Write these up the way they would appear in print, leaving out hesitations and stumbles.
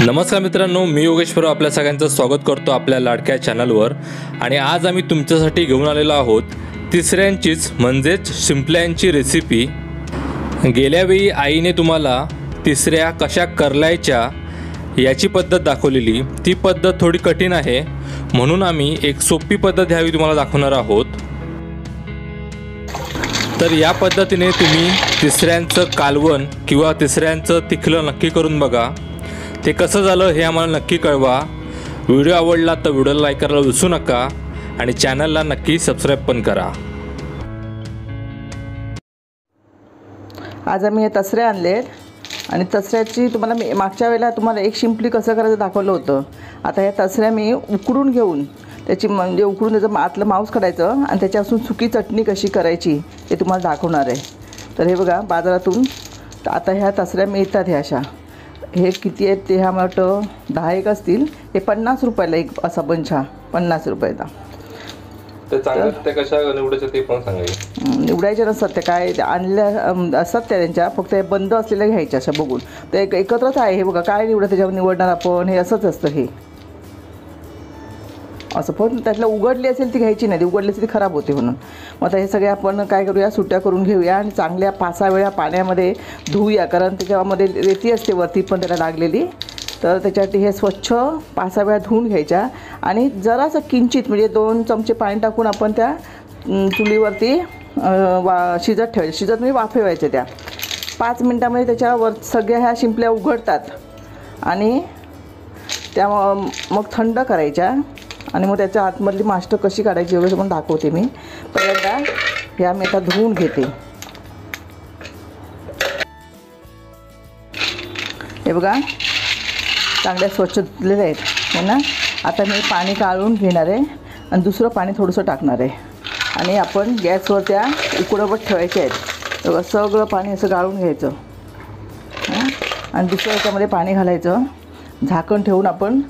नमस्कार मित्रांनो, मी योगेश्वर आपल्या सगळ्यांचं स्वागत करतो आपल्या लाडक्या चॅनलवर। आणि आज आम्ही तुमच्यासाठी घेऊन आलेलो आहोत तिसऱ्यांचीच म्हणजेच शिंपल्यांची रेसिपी। गेल्यावेळी आईने तुम्हाला तिसऱ्या कशा करलायच्या याची पद्धत दाखवलेली। ती पद्धत थोडी कठीण आहे, म्हणून आम्ही एक सोपी पद्धत ह्यावेळी तुम्हाला दाखवणार आहोत। तर या पद्धतीने तुम्ही तिसऱ्यांचं कालवण किंवा तिसऱ्यांचं तिखलं नक्की करून बघा। ते कसं झालं हे आम्हाला नक्की कळवा। व्हिडिओ आवडला तर व्हिडिओला लाईक करायला विसरू नका आणि चॅनलला नक्की सबस्क्राईब पण करा। आज आम्ही हे तसरे आणलेत आणि तसऱ्याची तुम्हाला मी मागच्या वेळेला तुम्हाला एक शिंपली कसं करायचं दाखवलं होतं। आता हे तसऱ्या मी उकडून घेऊन त्याची म्हणजे उकडून त्याचं आतलं मांस काढायचं आणि त्याच्यापासून सुकी चटणी कशी करायची ते तुम्हाला दाखवणार आहे। तर हे बघा बाजारातून आता ह्या तसऱ्या मिळतात ह्या अशा। हे किती आहेत ते ह्या मला वाटतं 10 असतील। हे 50 रुपयाला एक असा बंच, 50 रुपयाचा। तर चांगलं ते कशा निवडायचं ते पण सांगायचं। निवडायच्या नसतात त्या काय आणल्या असतात त्या त्यांच्या, फक्त हे बंद असलेल्या घ्यायच्या अशा बघून। तर एकत्रच आहे हे बघा, काय निवडा त्याच्यावर निवडणार आपण, हे असंच असतं हे असं। पण त्यातलं उघडली असेल ती घ्यायची नाही, ती उघडली असेल ती खराब होते म्हणून। मग आता हे सगळे आपण काय करूया, सुट्ट्या करून घेऊया आणि चांगल्या 5-6 वेळा पाण्यामध्ये धुऊया, कारण त्याच्यामध्ये रेती असते वरती पण त्याला लागलेली। तर त्याच्यासाठी हे स्वच्छ 5-6 वेळा धुवून घ्यायच्या आणि जरासं किंचित म्हणजे 2 चमचे पाणी टाकून आपण त्या चुलीवरती शिजत ठेवायच्या। शिजत म्हणजे वाफेवायच्या त्या 5 मिनटामध्ये त्याच्यावर सगळ्या ह्या शिंपल्या उघडतात आणि त्या मग थंड करायच्या आणि मग त्याच्या आतमधली मास्ट कशी काढायची एवढं पण दाखवते मी। पहिल्यांदा ह्या मी आता धुवून घेते। हे बघा चांगल्या स्वच्छ धुतलेल्या आहेत हे ना। आता मी पाणी काढून घेणार आहे आणि दुसरं पाणी थोडंसं टाकणार आहे आणि आपण गॅसवर त्या उकडवत ठेवायच्या आहेत। बघा सगळं पाणी असं गाळून घ्यायचं आणि दुसरं याच्यामध्ये पाणी घालायचं, झाकण ठेवून आपण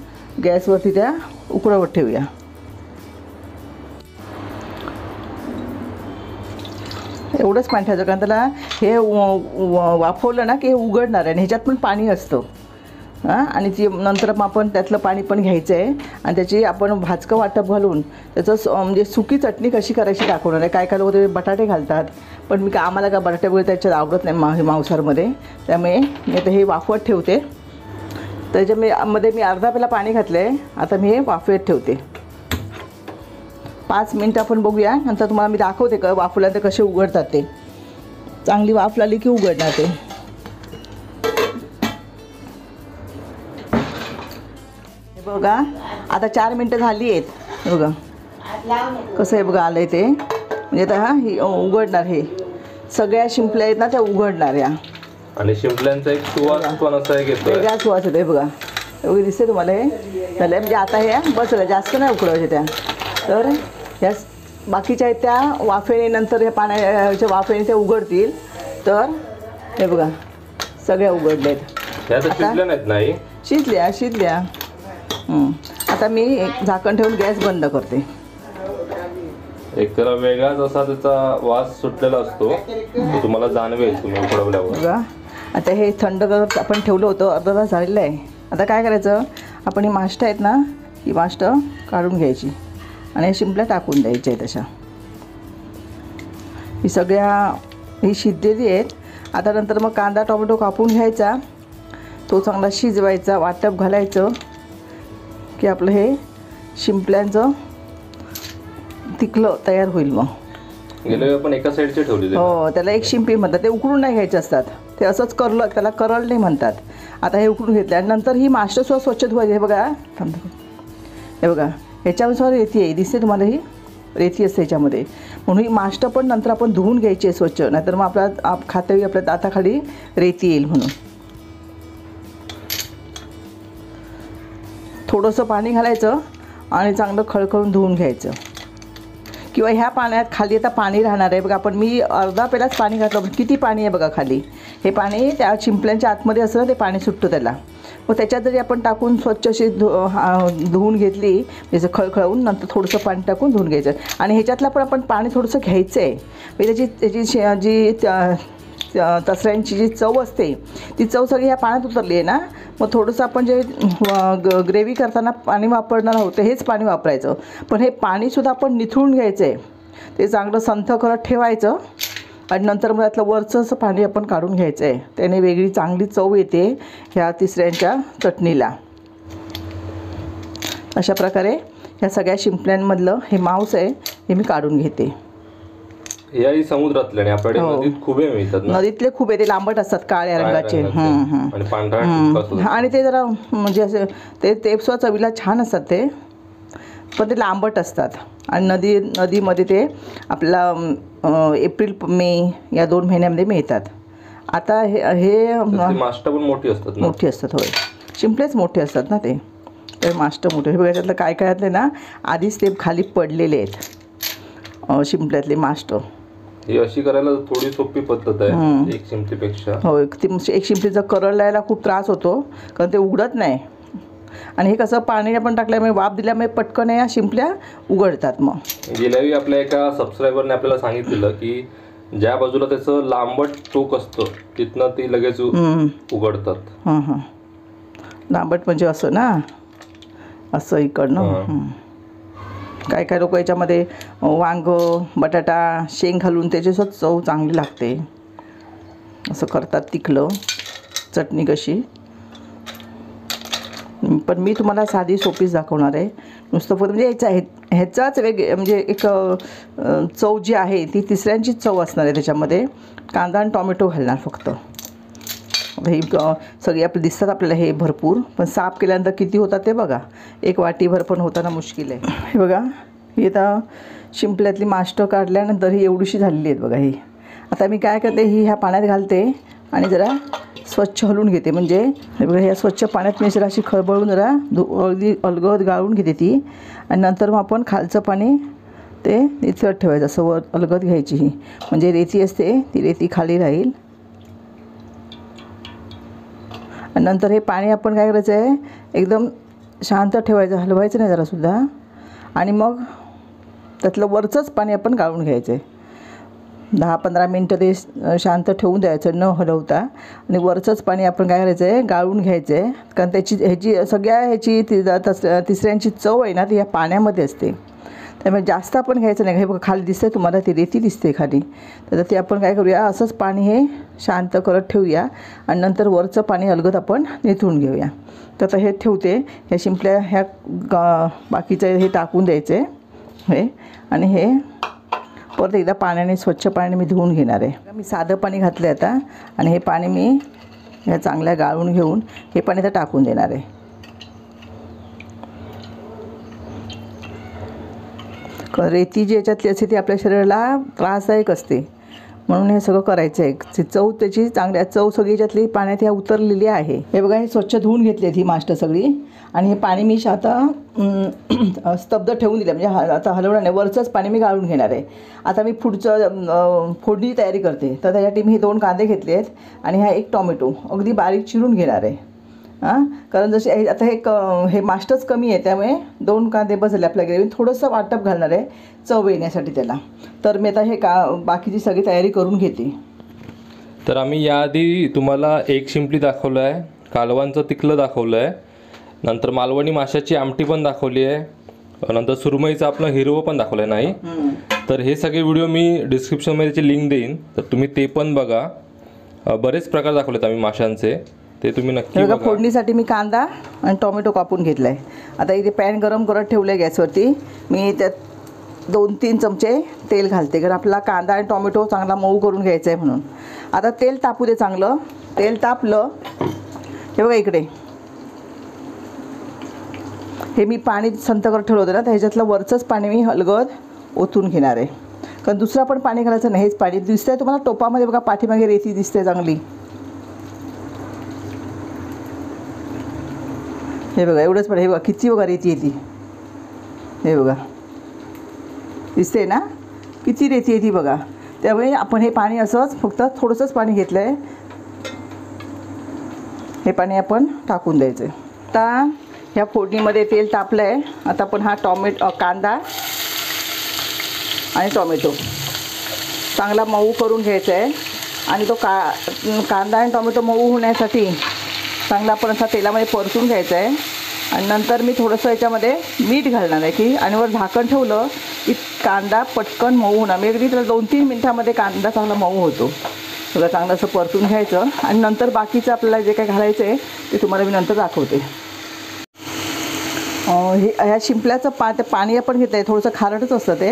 गॅसवरती त्या उकडवत ठेवूया। एवढंच पाणी ठेवायचं, कारण त्याला हे वाफवलं ना की हे उघडणार आहे आणि ह्याच्यात पण पाणी असतं आणि ती नंतर मग आपण त्यातलं पाणी पण घ्यायचं आहे आणि त्याची आपण भाजकं वाटप घालून त्याचं म्हणजे सुकी चटणी कशी करायची दाखवणार आहे। काय काय लोक ते बटाटे घालतात, पण मी आम्हाला काय बटाटे वगैरे त्याच्यात आवडत नाही मांसामध्ये, त्यामुळे मी आता हे वाफवत ठेवते। त्याच्यामध्ये मी अर्धा पेला पाणी घातलं आहे। आता मी हे वाफवत ठेवते 5 मिनटं। आपण बघूया, नंतर तुम्हाला मी दाखवते का वाफवल्यानंतर कसे उघडतात ते। चांगली वाफ लागली की उघडणार ते। हे बघा आता 4 मिनटं झाली आहेत। बघा कसं आहे बघा आलं आहे ते, म्हणजे आता हे उघडणार। हे सगळ्या शिंपल्या आहेत ना त्या उघडणार या। आणि शिंपल्यांचा एक सुवास पण असा आहे घेतो, वेगळा सुवास येतो। हे बघा एवढी दिसते तुम्हाला हे झालं म्हणजे आता हे बसलं, जास्त नाही उकडवायच्या त्या। तर ह्या बाकीच्या आहेत त्या वाफेने नंतर ह्या पाण्याच्या वाफेने त्या उघडतील। तर हे बघा सगळ्या उघडलेत, नाही शिजल्या। आता मी झाकण ठेवून गॅस बंद करते। एक तर वेगळाच असा त्याचा वास सुटलेला असतो, तो तुम्हाला जाणवेल तुम्ही उकडवल्यावर। बघा आता हे थंड करत आपण ठेवलं होतं, अर्धा तास झालेलं आहे। आता काय करायचं, आपण ही मास्ट आहेत ना, ही मास्ट काढून घ्यायची आणि शिंपल्या टाकून द्यायच्या आहेत अशा। ही सगळ्या ही शिजलेली आहेत। आता नंतर मग कांदा टोमॅटो कापून घ्यायचा, तो चांगला शिजवायचा, वाटप घालायचं की आपलं हे शिंपल्यांचं तिखलं तयार होईल। मग गेल्या पण एका साईडचे ठेवलेले, हो त्याला एक शिंपी म्हणतात। ते उकडून नाही घ्यायचे असतात, ते असंच करलं त्याला करळ नाही म्हणतात। आता हे उकडून घेतलं आणि नंतर ही मास्टरसुद्धा स्वच्छ धुवायची। हे बघा हे बघा ह्याच्यानुसार रेती आहे, दिसते तुम्हाला ही रेती असते ह्याच्यामध्ये, म्हणून ही मास्ट पण नंतर आपण धुवून घ्यायची आहे स्वच्छ, नाहीतर मग आपल्या खात्यावेळी आपल्या दाताखाली रेती येईल म्हणून। थोडंसं पाणी घालायचं आणि चांगलं खळखळून धुवून घ्यायचं, किंवा ह्या पाण्यात खाली आता पाणी राहणार आहे। बघा आपण मी अर्धा पेलाच पाणी घातलं, पण किती पाणी आहे बघा खाली। हे पाणी त्या शिंपल्यांच्या आतमध्ये असलं ते पाणी सुटतं त्याला। मग त्याच्यात जरी आपण टाकून स्वच्छ अशी धुवून घेतली त्याचं खळखळवून, नंतर थोडंसं पाणी टाकून धुवून घ्यायचं आणि ह्याच्यातलं पण आपण पाणी थोडंसं घ्यायचं आहे, म्हणजे त्याची जी तसऱ्यांची जी चव असते ती चव सगळी ह्या पाण्यात उतरली आहे ना. मग थोडंसं आपण जे ग्रेव्ही करताना पाणी वापरणार आहोत हेच पाणी वापरायचं. पण हे पाणीसुद्धा आपण निथळून घ्यायचं आहे, ते चांगलं संथ करत ठेवायचं आणि नंतर मग त्यातलं वरचं असं पाणी आपण काढून घ्यायचं आहे. त्याने वेगळी चांगली चव येते ह्या तिसऱ्यांच्या चटणीला. अशा प्रकारे ह्या सगळ्या शिंपल्यांमधलं हे मांस आहे हे मी काढून घेते. याही समुद्रातले आणि आपल्याकडे नदीत खुबे मिळतात ना. नदीतले खुबे ते लांबट असतात, काळ्या रंगाचे. आणि पांढरा आणि ते जरा म्हणजे असे ते सुद्धा चवीला छान असतात ते, पण ते लांबट असतात. आणि नदीमध्ये ते आपला एप्रिल मे या 2 महिन्यामध्ये मिळतात. आता हे मास्ट पण मोठी असतात ना. मोठी असतात, होय. शिंपलेच मोठे असतात ना ते, तर मास्ट मोठे. हे बघा त्यातलं काय काय यातले ना आधीच ते खाली पडलेले आहेत शिंपल्यातले मास्ट. ही अशी करायला थोडी सोपी पद्धत आहे एक शिंपलीपेक्षा. होय, ती एक शिंपलीचा करळायला खूप त्रास होतो कारण ते उघडत नाही. आणि हे कसं पाणी आपण टाकल्यामुळे वाफ दिल्यामुळे पटकन या शिंपल्या उघडतात. मग गेल्यावेळी आपल्या एका सबस्क्रायबरने आपल्याला सांगितलेलं की ज्या बाजूला त्याचं लांबट टोक असतं तिथनं ती लगेच उघडतात. लांबट म्हणजे असं ना, असं इकडनं. काय काय लोक याच्यामध्ये वांग, बटाटा, शेंग घालून त्याची चव चांगली लागते, असं करतात तिखलं चटणी कशी. पण मी तुम्हाला साधी सोपीच दाखवणार आहे. नुसतं फक्त म्हणजे ह्याचाच म्हणजे एक चव जी आहे ती तिसऱ्यांचीच चव असणार आहे. त्याच्यामध्ये कांदा आणि टॉमॅटो घालणार फक्त. हे सगळी आपले दिसतात आपल्याला हे भरपूर, पण साफ केल्यानंतर किती होतात ते बघा. 1 वाटीभर पण होताना मुश्किल आहे. हे बघा, ही आता शिंपल्यातली मास्ट काढल्यानंतर ही एवढीशी झालेली आहेत बघा. ही आता मी काय करते, ही ह्या पाण्यात घालते आणि जरा स्वच्छ हलवून घेते. म्हणजे हे बघा, ह्या स्वच्छ पाण्यात मी जरा अशी खळबळून जरा अगदी अलगद गाळून घेते ती. आणि नंतर मग आपण खालचं पाणी ते निथळत ठेवायचं, असं वर अलगद घ्यायची. ही म्हणजे रेती असते ती रेती खाली राहील. आणि नंतर हे पाणी आपण काय करायचं आहे, एकदम शांत ठेवायचं, हलवायचं नाही जरासुद्धा. आणि मग त्यातलं वरचंच पाणी आपण गाळून घ्यायचं आहे. 10-15 मिनटं ते शांत ठेवून द्यायचं न हलवता. आणि वरचंच पाणी आपण काय करायचं आहे, गाळून घ्यायचं आहे. कारण ह्याची सगळ्या तिसऱ्यांची चव आहे ना ती या पाण्यामध्ये असते. त्यामुळे जास्त आपण घ्यायचं नाही. हे बघा खाली दिसते तुम्हाला, ती रेती दिसते खाली. तर ते आपण काय करूया, असंच पाणी हे शांत करत ठेवूया आणि नंतर वरचं पाणी अलगद आपण निथळून घेऊया. तर आता हे ठेवते. ह्या शिंपल्या ह्या बाकीचं हे टाकून द्यायचे हे. आणि हे परत एकदा पाण्याने, स्वच्छ पाण्याने मी धुवून घेणार आहे. मी साधं पाणी घातलं आहे आता. आणि हे पाणी मी ह्या चांगल्या गाळून घेऊन हे पाणी आता टाकून देणार आहे. रेती जी याच्यातली असते ती आपल्या शरीराला त्रासदायक असते, म्हणून हे सगळं करायचं आहे. चव त्याची चांगली, चव सगळी याच्यातली पाण्यात ह्या उतरलेली आहे. हे बघा, हे स्वच्छ धुवून घेतली ही मास्ट सगळी. आणि हे पाणी मी आता स्तब्ध ठेवून दिलं, म्हणजे आता हलवणार नाही. वरचंच पाणी मी गाळून घेणार आहे. आता मी पुढचं फोडणी तयारी करते. तर त्यासाठी मी 2 कांदे घेतले आहेत आणि हा 1 टॉमॅटो अगदी बारीक चिरून घेणार आहे. कारण जसे आता हे मास्टच कमी आहे त्यामुळे 2 कांदे बस झाले आपल्या ग्रेव्हीत. थोडंसं वाटप घालणार आहे चव येण्यासाठी त्याला. तर मी आता हे बाकीची सगळी तयारी करून घेते. तर आम्ही याआधी तुम्हाला एक शिंपली दाखवलं आहे, कालवांचं तिखलं दाखवलं आहे, नंतर मालवणी माशाची आमटी पण दाखवली आहे, नंतर सुरमईचं आपलं हिरवं पण दाखवलं आहे नाही. तर हे सगळे व्हिडिओ मी डिस्क्रिप्शनमध्ये त्याची लिंक देईन, तर तुम्ही ते पण बघा. बरेच प्रकार दाखवलेत आम्ही माशांचे, ते तुम्ही नक्की बघा. फोडणीसाठी मी कांदा आणि टोमॅटो कापून घेतला आहे. आता इथे पॅन गरम करत ठेवलं आहे गॅसवरती. मी त्यात 2-3 चमचे तेल घालते, कारण आपला कांदा आणि टोमॅटो चांगला मऊ करून घ्यायचा आहे म्हणून. आता तेल तापू दे चांगलं. तेल तापलं, हे बघा इकडे हे मी पाणी संत करत ठेवलं होतं ना, तर ह्याच्यातलं वरचंच पाणी मी हलगद ओतून घेणार आहे. कारण दुसरं पण पाणी घालायचं नाही, हेच पाणी दिसतंय तुम्हाला टोपामध्ये बघा, पाठीमागे रेती दिसते चांगली. हे बघा एवढंच पाणी. हे बघा किती बघा रेती येते, हे बघा दिसते ना किती रेती येते बघा. त्यामुळे आपण हे पाणी असंच फक्त थोडंसंच पाणी घेतलं आहे, हे पाणी टाकून द्यायचं. आता ह्या फोडणीमध्ये तेल तापलं आहे. आता आपण हा कांदा आणि टोमॅटो चांगला मऊ करून घ्यायचा आहे. आणि तो कांदा आणि टोमॅटो मऊ होण्यासाठी चांगला आपण असा तेलामध्ये परतून घ्यायचा आहे. आणि नंतर मी थोडंसं याच्यामध्ये मीठ घालणार आहे की आणि वर झाकण ठेवलं की कांदा पटकन मऊ होणार. मी अगदी त्याला 2-3 मिनटामध्ये कांदा चांगला मऊ होतो. सगळं चांगलं असं परतून घ्यायचं आणि नंतर बाकीचं आपल्याला जे काही घालायचं आहे ते तुम्हाला मी नंतर दाखवते. ह्या शिंपल्याचं पाणी आपण घेत आहे थोडंसं खारटच असतं ते,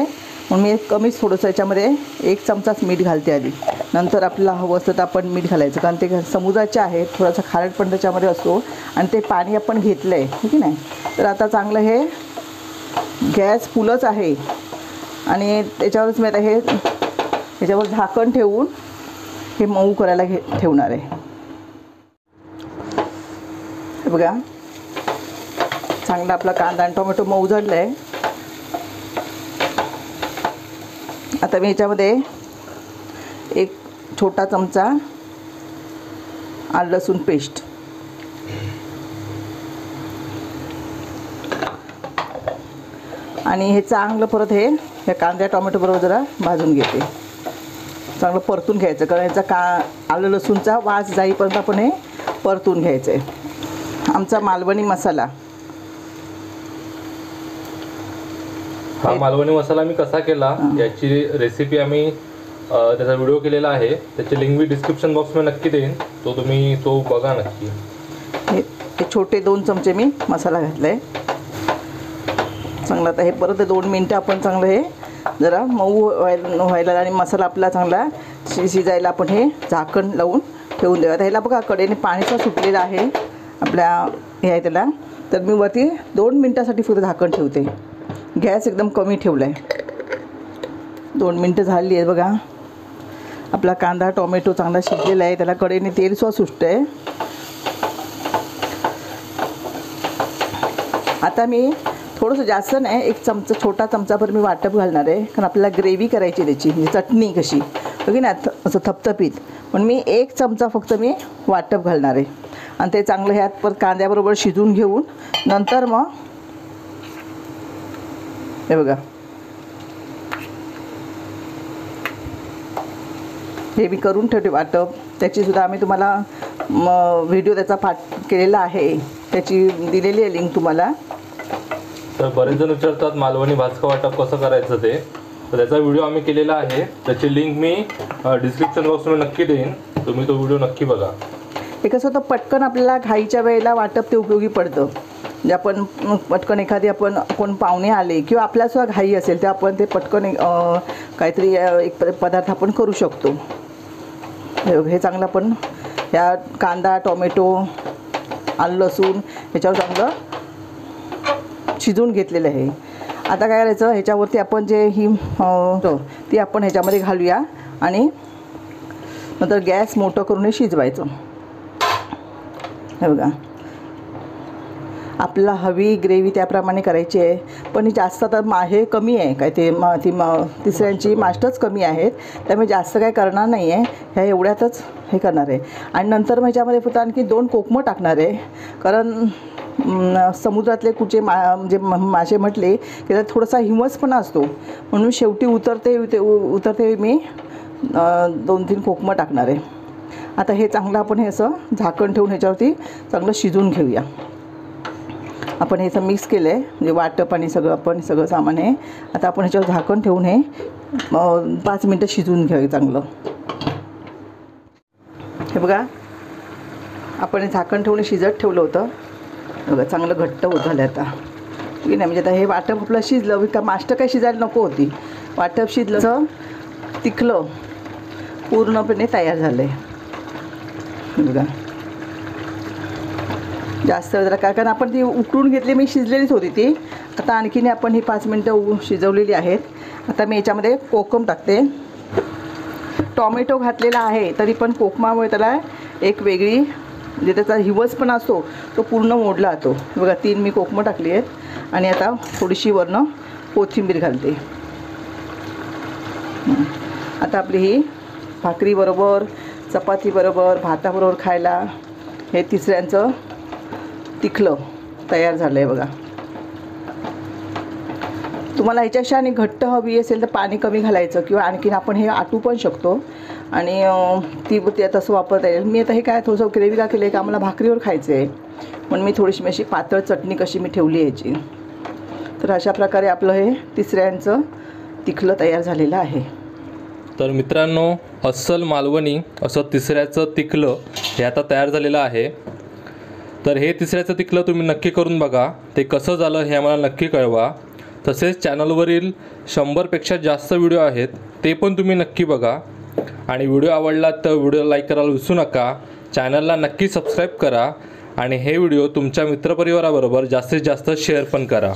म्हणून मी कमीच थोडंसं याच्यामध्ये 1 चमचाच मीठ घालते आधी. नंतर आपल्याला हवं असतं तर आपण मीठ घालायचं, कारण ते समुद्राचे आहे, थोडासा खारट पण त्याच्यामध्ये असतो आणि ते पाणी आपण घेतलं आहे, ठीक आहे नाही. तर आता चांगलं हे गॅस फुलच आहे आणि त्याच्यावरच मी आता हे याच्यावर झाकण ठेवून हे मऊ करायला ठेवणार आहे. हे बघा चांगला आपला कांदा आणि टोमॅटो मऊ झालेला आहे. आता मी याच्यामध्ये 1 छोटा चमचा आलं लसूण पेस्ट, आणि हे चांगलं परत हे या कांद्या टोमॅटो बरोबर जरा भाजून घेते. चांगलं परतून घ्यायचं, कारण याचा आलं लसूणचा वास जाईपर्यंत आपण हे परतून घ्यायचं आहे. आमचा मालवणी मसाला, हा मालवणी मसाला मी कसा केला याची रेसिपी आम्ही त्याचा व्हिडिओ केलेला आहे, त्याची लिंक मी डिस्क्रिप्शन बॉक्समध्ये नक्की देईन, तो बघा नक्की. हे छोटे 2 चमचे मी मसाला घातला आहे. चांगलं आता हे परत 2 मिनटं आपण चांगलं हे जरा मऊ व्हायला आणि मसाला आपला चांगला शिजायला आपण हे झाकण लावून ठेवून देऊ. आता ह्याला बघा कडेने पाणीचा सुटलेला आहे आपल्या हे आहे त्याला, तर मी वरती 2 मिनटासाठी फक्त झाकण ठेवते. गॅस एकदम कमी ठेवला आहे. 2 मिनटं झाली आहे बघा. आपला कांदा टोमॅटो चांगला शिजलेला आहे, त्याला कडेने तेलसुद्धा सुटतं आहे. आता मी थोडंसं जास्त नाही, 1 चमचा छोटा चमचाभर मी वाटप घालणार आहे, कारण आपल्याला ग्रेव्ही करायची त्याची, म्हणजे चटणी कशी बघी ना असं थपथपीत. पण मी 1 चमचा फक्त मी वाटप घालणार आहे आणि ते चांगलं ह्यात परत कांद्याबरोबर शिजून घेऊन नंतर मग हे बघा हे मी करून ठेवते वाटप. त्याचीसुद्धा आम्ही तुम्हाला व्हिडिओ त्याचा पाठ केलेला आहे, त्याची दिलेली आहे लिंक तुम्हाला. तर बरेच जण विचारतात मालवणी भाजका वाटप कसं करायचं ते, तर त्याचा व्हिडिओ आम्ही केलेला आहे, त्याची लिंक मी डिस्क्रिप्शन बॉक्समध्ये नक्की देईन, तुम्ही तो व्हिडिओ नक्की बघा. हे कसं होतं पटकन आपल्याला घाईच्या वेळेला वाटप ते उपयोगी पडतं. म्हणजे आपण पटकन एखादी आपण कोण पाहुणे आले किंवा आपल्यासुद्धा घाई असेल तर आपण ते पटकन काहीतरी एक पदार्थ आपण करू शकतो. हे चांगलं आपण या कांदा टोमॅटो आलं लसूण ह्याच्यावर चांगलं शिजवून घेतलेलं आहे. आता काय करायचं, ह्याच्यावरती आपण जे ती आपण ह्याच्यामध्ये घालूया आणि नंतर गॅस मोठं करून शिजवायचं. हे बघा आपल्याला हवी ग्रेव्ही त्याप्रमाणे करायची आहे, पण जास्त तर हे कमी आहे काय ते तिसऱ्यांची मास्टर्स कमी आहेत, त्यामुळे जास्त काय करणार नाही आहे, ह्या एवढ्यातच हे करणार आहे. आणि नंतर मग ह्याच्यामध्ये फक्त आणखी 2 कोकमं टाकणार आहे, कारण समुद्रातले कुठचे म्हणजे मासे म्हटले की त्यात थोडासा हिमसपणा असतो, म्हणून शेवटी उतरते मी 2-3 कोकमं टाकणार आहे. आता हे चांगलं आपण हे असं झाकण ठेवून ह्याच्यावरती चांगलं शिजवून घेऊया. आपण हे असं मिक्स केलं आहे, म्हणजे वाटप आणि सगळं सामान आहे. आता आपण ह्याच्यावर झाकण ठेवून हे 5 मिनटं शिजवून घ्यावे चांगलं. हे बघा आपण हे झाकण ठेवून शिजत ठेवलं होतं बघा, चांगलं घट्ट होत झालं आता की नाही. म्हणजे आता हे वाटप आपलं शिजलं का, मास्टर काही शिजायला नको होती, वाटप शिजलं तिखलं पूर्णपणे तयार झालं आहे बघा. जास्त जरा काय, कारण आपण ती उकळून घेतली, मी शिजलेलीच होती ती. आता आणखीन आपण ही 5 मिनटं शिजवलेली आहेत. आता मी याच्यामध्ये कोकम टाकते. टॉमॅटो घातलेला आहे तरी पण कोकमामुळे त्याला एक वेगळी म्हणजे त्याचा हिवसपणा असतो तो पूर्ण मोडला जातो बघा. 3 मी कोकमं टाकली आहेत आणि आता थोडीशी वरनं कोथिंबीर घालते. आता आपली ही भाकरीबरोबर चपातीबरोबर भाताबरोबर खायला हे तिसऱ्यांचं तिखलं तयार झालं आहे बघा. तुम्हाला ह्याच्याशी आणि घट्ट हवी असेल तर पाणी कमी घालायचं किंवा आणखीन आपण हे आटू पण शकतो. आणि ती तसं वापरता येईल. मी आता हे काय थोडंसं ग्रेव्ही का केलं आहे का आम्हाला भाकरीवर खायचं आहे, म्हणून मी थोडीशी अशी पातळ चटणी कशी मी ठेवली आहे याची. तर अशा प्रकारे आपलं हे तिसऱ्यांचं तिखलं तयार झालेलं आहे. तर मित्रांनो, अस्सल मालवणी असं तिसऱ्याचं तिखलं हे आता तयार झालेलं आहे. तर हे तिसऱ्याचं तिखलं तुम्ही नक्की करून बघा, ते कसं झालं हे आम्हाला नक्की कळवा. तसेच चॅनलवरील 100पेक्षा जास्त व्हिडिओ आहेत, ते पण तुम्ही नक्की बघा. आणि व्हिडिओ आवडला तर व्हिडिओ लाईक करायला विसरू नका. चॅनलला नक्की सबस्क्राईब करा आणि हे व्हिडिओ तुमच्या मित्रपरिवाराबरोबर जास्तीत जास्त शेअर पण करा.